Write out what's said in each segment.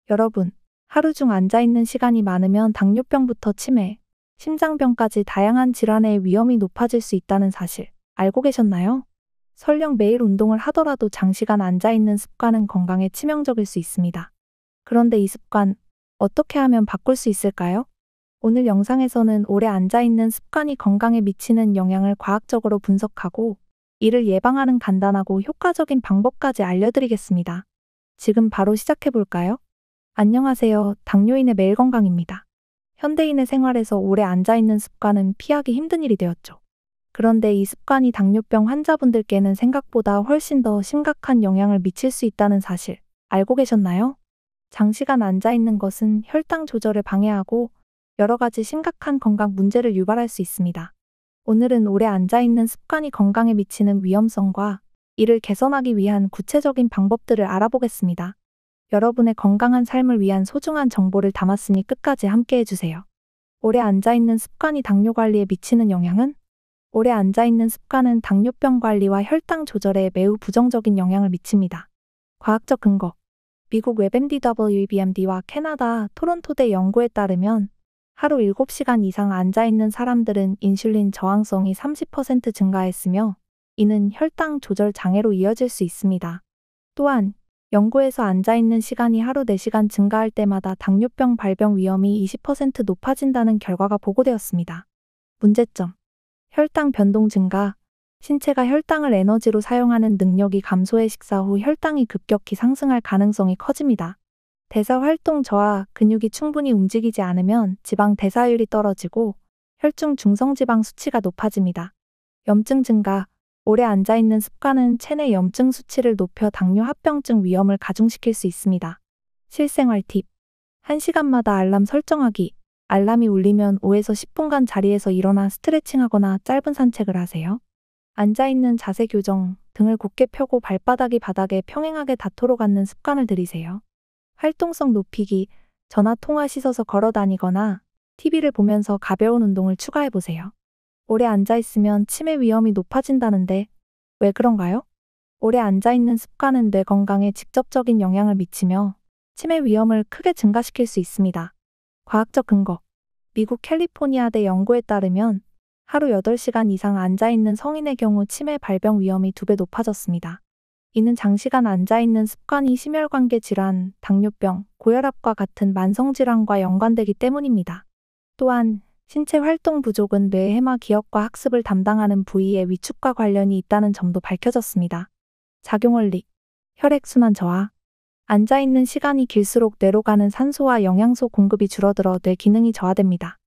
여러분, 하루 중 앉아있는 시간이 많으면 당뇨병부터 치매, 심장병까지 다양한 질환의 위험이 높아질 수 있다는 사실 알고 계셨나요? 설령 매일 운동을 하더라도 장시간 앉아있는 습관은 건강에 치명적일 수 있습니다. 그런데 이 습관, 어떻게 하면 바꿀 수 있을까요? 오늘 영상에서는 오래 앉아있는 습관이 건강에 미치는 영향을 과학적으로 분석하고 이를 예방하는 간단하고 효과적인 방법까지 알려드리겠습니다. 지금 바로 시작해볼까요? 안녕하세요. 당뇨인의 매일 건강입니다. 현대인의 생활에서 오래 앉아있는 습관은 피하기 힘든 일이 되었죠. 그런데 이 습관이 당뇨병 환자분들께는 생각보다 훨씬 더 심각한 영향을 미칠 수 있다는 사실 알고 계셨나요? 장시간 앉아있는 것은 혈당 조절을 방해하고 여러 가지 심각한 건강 문제를 유발할 수 있습니다. 오늘은 오래 앉아있는 습관이 건강에 미치는 위험성과 이를 개선하기 위한 구체적인 방법들을 알아보겠습니다. 여러분의 건강한 삶을 위한 소중한 정보를 담았으니 끝까지 함께 해주세요. 오래 앉아있는 습관이 당뇨 관리에 미치는 영향은? 오래 앉아있는 습관은 당뇨병 관리와 혈당 조절에 매우 부정적인 영향을 미칩니다. 과학적 근거. 미국 WebMD WebMD와 캐나다 토론토대 연구에 따르면 하루 7시간 이상 앉아있는 사람들은 인슐린 저항성이 30% 증가했으며 이는 혈당 조절 장애로 이어질 수 있습니다. 또한 연구에서 앉아있는 시간이 하루 4시간 증가할 때마다 당뇨병 발병 위험이 20% 높아진다는 결과가 보고되었습니다. 문제점. 혈당 변동 증가. 신체가 혈당을 에너지로 사용하는 능력이 감소해 식사 후 혈당이 급격히 상승할 가능성이 커집니다. 대사 활동 저하, 근육이 충분히 움직이지 않으면 지방 대사율이 떨어지고 혈중 중성지방 수치가 높아집니다. 염증 증가. 오래 앉아있는 습관은 체내 염증 수치를 높여 당뇨 합병증 위험을 가중시킬 수 있습니다. 실생활 팁. 1시간마다 알람 설정하기. 알람이 울리면 5에서 10분간 자리에서 일어나 스트레칭하거나 짧은 산책을 하세요. 앉아있는 자세 교정, 등을 곧게 펴고 발바닥이 바닥에 평행하게 닿도록 앉는 습관을 들이세요. 활동성 높이기, 전화 통화 씻어서 걸어 다니거나 TV를 보면서 가벼운 운동을 추가해보세요. 오래 앉아있으면 치매 위험이 높아진다는데 왜 그런가요? 오래 앉아있는 습관은 뇌 건강에 직접적인 영향을 미치며 치매 위험을 크게 증가시킬 수 있습니다. 과학적 근거. 미국 캘리포니아대 연구에 따르면 하루 8시간 이상 앉아있는 성인의 경우 치매 발병 위험이 2배 높아졌습니다. 이는 장시간 앉아있는 습관이 심혈관계 질환, 당뇨병, 고혈압과 같은 만성질환과 연관되기 때문입니다. 또한 신체 활동 부족은 뇌 해마 기억과 학습을 담당하는 부위의 위축과 관련이 있다는 점도 밝혀졌습니다. 작용 원리. 혈액순환 저하. 앉아있는 시간이 길수록 뇌로 가는 산소와 영양소 공급이 줄어들어 뇌 기능이 저하됩니다.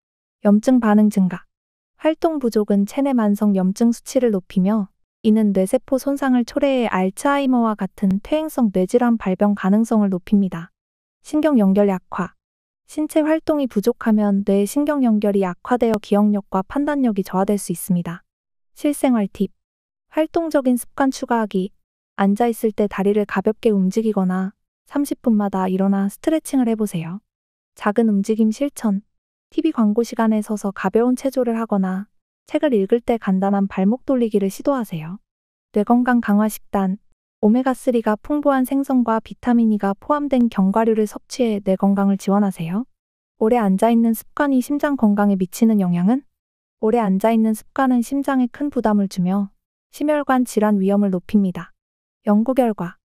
염증 반응 증가. 활동 부족은 체내 만성 염증 수치를 높이며 이는 뇌세포 손상을 초래해 알츠하이머와 같은 퇴행성 뇌질환 발병 가능성을 높입니다. 신경 연결 약화. 신체 활동이 부족하면 뇌의 신경 연결이 약화되어 기억력과 판단력이 저하될 수 있습니다. 실생활 팁. 활동적인 습관 추가하기. 앉아있을 때 다리를 가볍게 움직이거나 30분마다 일어나 스트레칭을 해보세요. 작은 움직임 실천. TV 광고 시간에 서서 가벼운 체조를 하거나 책을 읽을 때 간단한 발목 돌리기를 시도하세요. 뇌건강 강화 식단. 오메가3가 풍부한 생선과 비타민 E가 포함된 견과류를 섭취해 뇌 건강을 지원하세요. 오래 앉아있는 습관이 심장 건강에 미치는 영향은? 오래 앉아있는 습관은 심장에 큰 부담을 주며 심혈관 질환 위험을 높입니다. 연구 결과.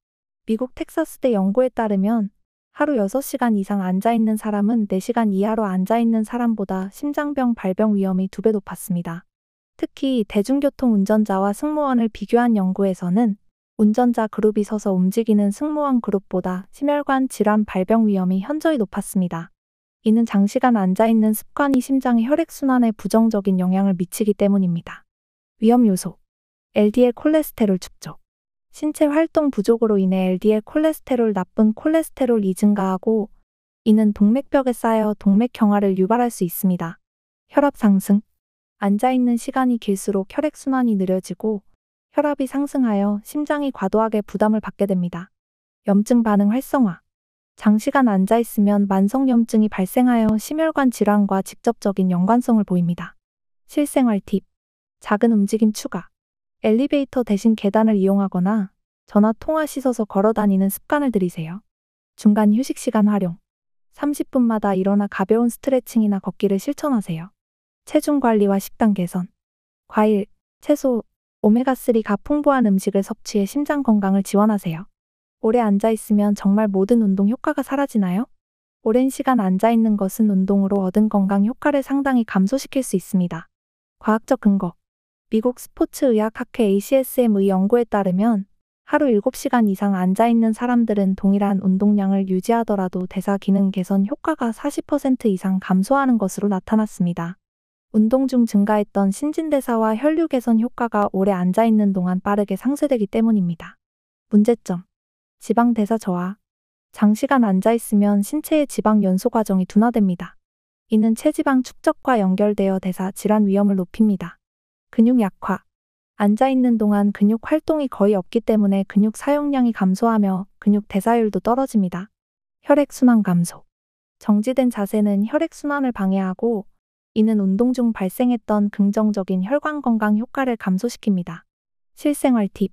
미국 텍사스대 연구에 따르면 하루 6시간 이상 앉아있는 사람은 4시간 이하로 앉아있는 사람보다 심장병 발병 위험이 2배 높았습니다. 특히 대중교통 운전자와 승무원을 비교한 연구에서는 운전자 그룹이 서서 움직이는 승무원 그룹보다 심혈관 질환 발병 위험이 현저히 높았습니다. 이는 장시간 앉아있는 습관이 심장의 혈액순환에 부정적인 영향을 미치기 때문입니다. 위험 요소. LDL 콜레스테롤 축적. 신체 활동 부족으로 인해 LDL 콜레스테롤 나쁜 콜레스테롤이 증가하고 이는 동맥벽에 쌓여 동맥경화를 유발할 수 있습니다. 혈압 상승. 앉아있는 시간이 길수록 혈액순환이 느려지고 혈압이 상승하여 심장이 과도하게 부담을 받게 됩니다. 염증 반응 활성화. 장시간 앉아있으면 만성염증이 발생하여 심혈관 질환과 직접적인 연관성을 보입니다. 실생활 팁. 작은 움직임 추가. 엘리베이터 대신 계단을 이용하거나 전화 통화 씻어서 걸어 다니는 습관을 들이세요. 중간 휴식 시간 활용. 30분마다 일어나 가벼운 스트레칭이나 걷기를 실천하세요. 체중 관리와 식단 개선. 과일, 채소, 오메가3가 풍부한 음식을 섭취해 심장 건강을 지원하세요. 오래 앉아있으면 정말 모든 운동 효과가 사라지나요? 오랜 시간 앉아있는 것은 운동으로 얻은 건강 효과를 상당히 감소시킬 수 있습니다. 과학적 근거. 미국 스포츠의학학회 ACSM의 연구에 따르면 하루 7시간 이상 앉아있는 사람들은 동일한 운동량을 유지하더라도 대사 기능 개선 효과가 40% 이상 감소하는 것으로 나타났습니다. 운동 중 증가했던 신진대사와 혈류 개선 효과가 오래 앉아있는 동안 빠르게 상쇄되기 때문입니다. 문제점. 지방 대사 저하. 장시간 앉아있으면 신체의 지방 연소 과정이 둔화됩니다. 이는 체지방 축적과 연결되어 대사 질환 위험을 높입니다. 근육 약화. 앉아있는 동안 근육 활동이 거의 없기 때문에 근육 사용량이 감소하며 근육 대사율도 떨어집니다. 혈액순환 감소. 정지된 자세는 혈액순환을 방해하고 이는 운동 중 발생했던 긍정적인 혈관 건강 효과를 감소시킵니다. 실생활 팁.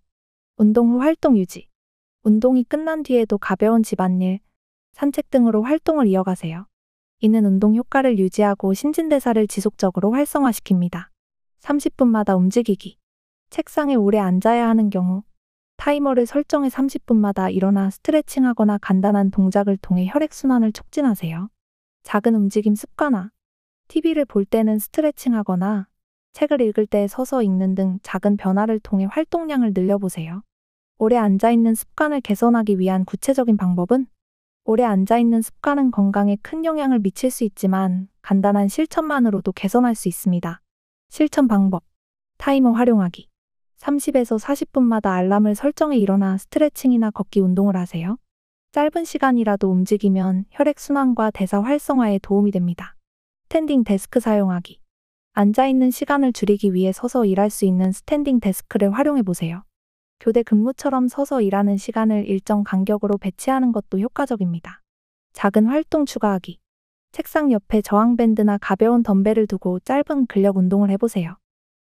운동 후 활동 유지. 운동이 끝난 뒤에도 가벼운 집안일, 산책 등으로 활동을 이어가세요. 이는 운동 효과를 유지하고 신진대사를 지속적으로 활성화시킵니다. 30분마다 움직이기. 책상에 오래 앉아야 하는 경우 타이머를 설정해 30분마다 일어나 스트레칭하거나 간단한 동작을 통해 혈액순환을 촉진하세요. 작은 움직임 습관화. TV를 볼 때는 스트레칭하거나 책을 읽을 때 서서 읽는 등 작은 변화를 통해 활동량을 늘려보세요. 오래 앉아있는 습관을 개선하기 위한 구체적인 방법은 오래 앉아있는 습관은 건강에 큰 영향을 미칠 수 있지만 간단한 실천만으로도 개선할 수 있습니다. 실천 방법. 타이머 활용하기. 30에서 40분마다 알람을 설정해 일어나 스트레칭이나 걷기 운동을 하세요. 짧은 시간이라도 움직이면 혈액순환과 대사 활성화에 도움이 됩니다. 스탠딩 데스크 사용하기. 앉아있는 시간을 줄이기 위해 서서 일할 수 있는 스탠딩 데스크를 활용해 보세요. 교대 근무처럼 서서 일하는 시간을 일정 간격으로 배치하는 것도 효과적입니다. 작은 활동 추가하기. 책상 옆에 저항밴드나 가벼운 덤벨을 두고 짧은 근력 운동을 해보세요.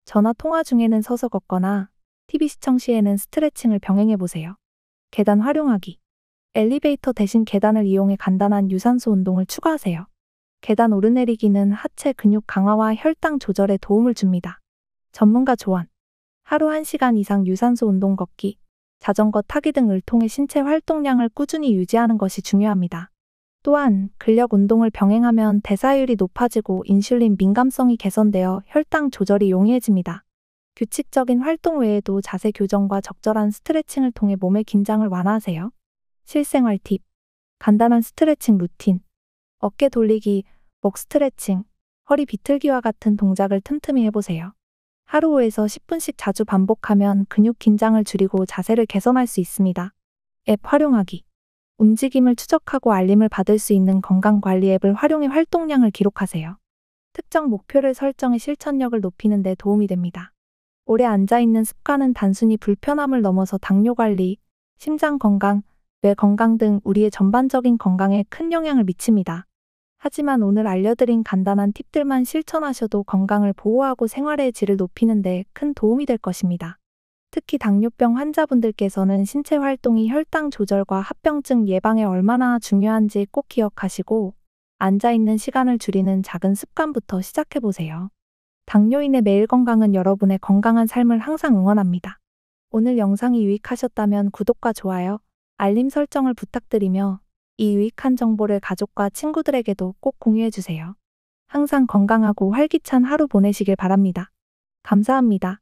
전화 통화 중에는 서서 걷거나 TV 시청 시에는 스트레칭을 병행해 보세요. 계단 활용하기. 엘리베이터 대신 계단을 이용해 간단한 유산소 운동을 추가하세요. 계단 오르내리기는 하체 근육 강화와 혈당 조절에 도움을 줍니다. 전문가 조언. 하루 1시간 이상 유산소 운동 걷기, 자전거 타기 등을 통해 신체 활동량을 꾸준히 유지하는 것이 중요합니다. 또한 근력 운동을 병행하면 대사율이 높아지고 인슐린 민감성이 개선되어 혈당 조절이 용이해집니다. 규칙적인 활동 외에도 자세 교정과 적절한 스트레칭을 통해 몸의 긴장을 완화하세요. 실생활 팁. 간단한 스트레칭 루틴. 어깨 돌리기, 목 스트레칭, 허리 비틀기와 같은 동작을 틈틈이 해보세요. 하루 5에서 10분씩 자주 반복하면 근육 긴장을 줄이고 자세를 개선할 수 있습니다. 앱 활용하기. 움직임을 추적하고 알림을 받을 수 있는 건강관리 앱을 활용해 활동량을 기록하세요. 특정 목표를 설정해 실천력을 높이는 데 도움이 됩니다. 오래 앉아있는 습관은 단순히 불편함을 넘어서 당뇨 관리, 심장 건강, 뇌 건강 등 우리의 전반적인 건강에 큰 영향을 미칩니다. 하지만 오늘 알려드린 간단한 팁들만 실천하셔도 건강을 보호하고 생활의 질을 높이는 데 큰 도움이 될 것입니다. 특히 당뇨병 환자분들께서는 신체 활동이 혈당 조절과 합병증 예방에 얼마나 중요한지 꼭 기억하시고 앉아있는 시간을 줄이는 작은 습관부터 시작해보세요. 당뇨인의 매일 건강은 여러분의 건강한 삶을 항상 응원합니다. 오늘 영상이 유익하셨다면 구독과 좋아요, 알림 설정을 부탁드리며 이 유익한 정보를 가족과 친구들에게도 꼭 공유해주세요. 항상 건강하고 활기찬 하루 보내시길 바랍니다. 감사합니다.